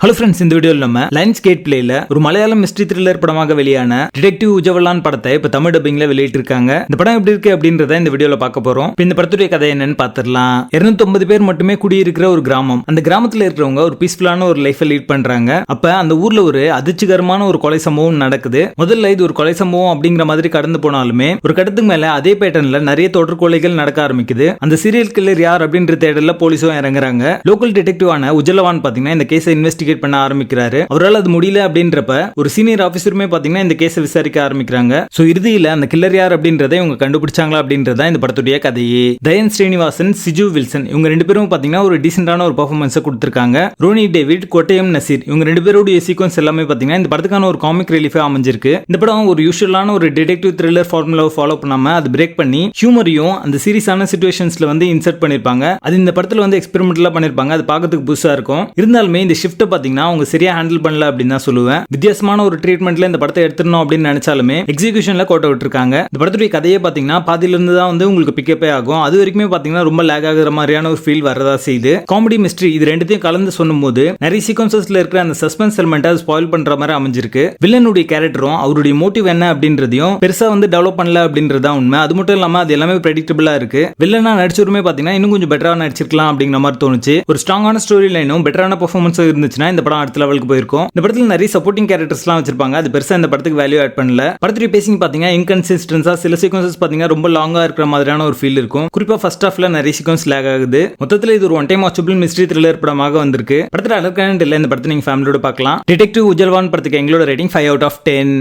Hello friends, இந்த வீடியோவில் நம்ம லைன்ஸ் கேட் பிளேல ஒரு மலையாளம் மிஸ்ட்ரி த்ரில்லர் படமாக வெளியான டிடெக்டிவ் உஜவலான் படத்தை இப்ப தமிழ் டப்பிங்ல வெளியிட்டு இருக்காங்க. இந்த படம் எப்படி இருக்கு அப்படின்றத இந்த வீடியோல பார்க்க போறோம். இந்த படத்துடைய கதை என்னன்னு பாத்துடலாம். 250 பேர் மட்டுமே குடியிருக்கிற ஒரு கிராமம். அந்த கிராமத்துல இருக்கிறவங்க ஒரு பீஸ்ஃபுல்லான ஒரு லைஃப் லீட் பண்றாங்க. அப்ப அந்த ஊர்ல ஒரு அதிர்ச்சிகரமான ஒரு கொலை சம்பவம் நடக்குது. முதல்ல இது ஒரு கொலை சம்பவம் அப்படிங்கிற மாதிரி கடந்து போனாலுமே ஒரு கட்டத்துக்கு மேல அதே பேட்டர்ன்ல நிறைய தொடர் கொலைகள் நடக்க ஆரம்பிக்குது. அந்த சீரியல் கில்லர் யார் அப்படின்ற தேடல போலீஸும் இறங்குறாங்க. லோக்கல் டிடெக்டிவான உஜவலான் பாத்தீங்கன்னா இந்த கேஸை இன்வெஸ்டிகேட் பண்ண ஆரம்பிக்கிறாரு. அவரால் அது முடியல அப்படின்றப்ப ஒரு சீனியர் ஆபீசருமே பாத்தீங்கன்னா இந்த கேஸை விசாரிக்க ஆரம்பிக்கிறாங்க. சோ இறுதியில அந்த கில்லர் யார் அப்படின்றதை இவங்க கண்டுபிடிச்சாங்களா அப்படின்றத இந்த படத்துடைய கதையே. தயன் ஸ்ரீனிவாசன், சிஜு வில்சன் இவங்க ரெண்டு பேரும் பாத்தீங்கன்னா ஒரு டீசென்டான ஒரு பெர்ஃபார்மன்ஸ் கொடுத்திருக்காங்க. ரோனி டேவிட், கோட்டயம் நசீர் இவங்க ரெண்டு பேருடைய சீக்வன்ஸ் எல்லாமே பாத்தீங்கன்னா இந்த படத்துக்கான ஒரு காமிக் ரிலீஃபா அமைஞ்சிருக்கு. இந்த படம் ஒரு யூஷுவலான ஒரு டிடெக்டிவ் த்ரில்லர் ஃபார்முலாவை ஃபாலோ பண்ணாம அது பிரேக் பண்ணி ஹியூமரையும் அந்த சீரியஸான சிச்சுவேஷன்ஸ்ல வந்து இன்சர்ட் பண்ணிருப்பாங்க. அது இந்த படத்துல வந்து எக்ஸ்பெரிமெண்டலா பண்ணிருப்பாங்க. அது பார்க்கிறதுக்கு புதுசா இருக்கும். இருந்தாலுமே இந்த ஷிஃப்ட் பாத்தீங்கன்னா அவங்க சரியா ஹேண்டில் பண்ணல அப்படின்னு தான் சொல்லுவேன். வித்தியாசமான ஒரு ட்ரீட்மெண்ட்ல இந்த படத்தை எடுத்துடணும் அப்படின்னு நினைச்சாலுமே எக்ஸிகியூஷன்ல கோட்டை விட்டுருக்காங்க. இந்த படத்துடைய கதையை பாத்தீங்கன்னா பாதியில இருந்து தான் வந்து உங்களுக்கு பிக்கப்பே ஆகும். அது வரைக்குமே பாத்தீங்கன்னா ரொம்ப லேக் ஆகுற மாதிரியான ஒரு ஃபீல் வரதா செய்யுது. காமெடி மிஸ்ட்ரி இது ரெண்டுத்தையும் கலந்து சொல்லும் போது நிறைய சீக்வன்சஸ்ல இருக்கிற அந்த சஸ்பென்ஸ் எலிமெண்ட் அது ஸ்பாயில் பண்ற மாதிரி அமைஞ்சிருக்கு. வில்லனுடைய கேரக்டரும் அவருடைய மோட்டிவ் என்ன அப்படின்றதையும் பெருசா வந்து டெவலப் பண்ணல அப்படின்றதா உண்மை. அது மட்டும் இல்லாம அது எல்லாமே பிரெடிக்டபிளா இருக்கு. வில்லனா நடிச்சவருமே பாத்தீங்கன்னா இன்னும் கொஞ்சம் பெட்டரா நடிச்சிருக்கலாம் அப்படிங்கிற மாதிரி தோணுச்சு. ஒரு ஸ்ட்ராங்கான ஸ்டோரி லைனும் பெட்டரான பெர்ஃபார்மன்ஸ் இருந்துச்சுன்னா இந்த படம் அடுத்த லெவலுக்கு போயிருக்கும். இந்த படத்துல நிறைய சப்போர்ட்டிங் கேரக்டர்ஸ்லாம் வச்சிருப்பாங்க. அது பெருசா இந்த படத்துக்கு வேல்யூ ஆட் பண்ணல. படத்துடைய பேசிங் பாத்தீங்கன்னா இன்கன்சிஸ்டன்ஸா சில சீக்வன்சஸ் பாத்தீங்கன்னா ரொம்ப லாங்கா இருக்கிற மாதிரியான ஒரு ஃபீல் இருக்கும். குறிப்பா ஃபர்ஸ்ட் ஹாஃப்ல நிறைய சீக்வன்ஸ் லேக் ஆகுது. மொத்தத்துல இது ஒரு one time watchable mystery thriller படமாக வந்திருக்கு. படத்துல அலர்கானட் இல்ல. இந்த படத்தை நீங்க ஃபேமிலியோட பார்க்கலாம். டிடெக்டிவ் உஜவலான் படத்துக்கு எங்களோட ரேட்டிங் 5 out of 10.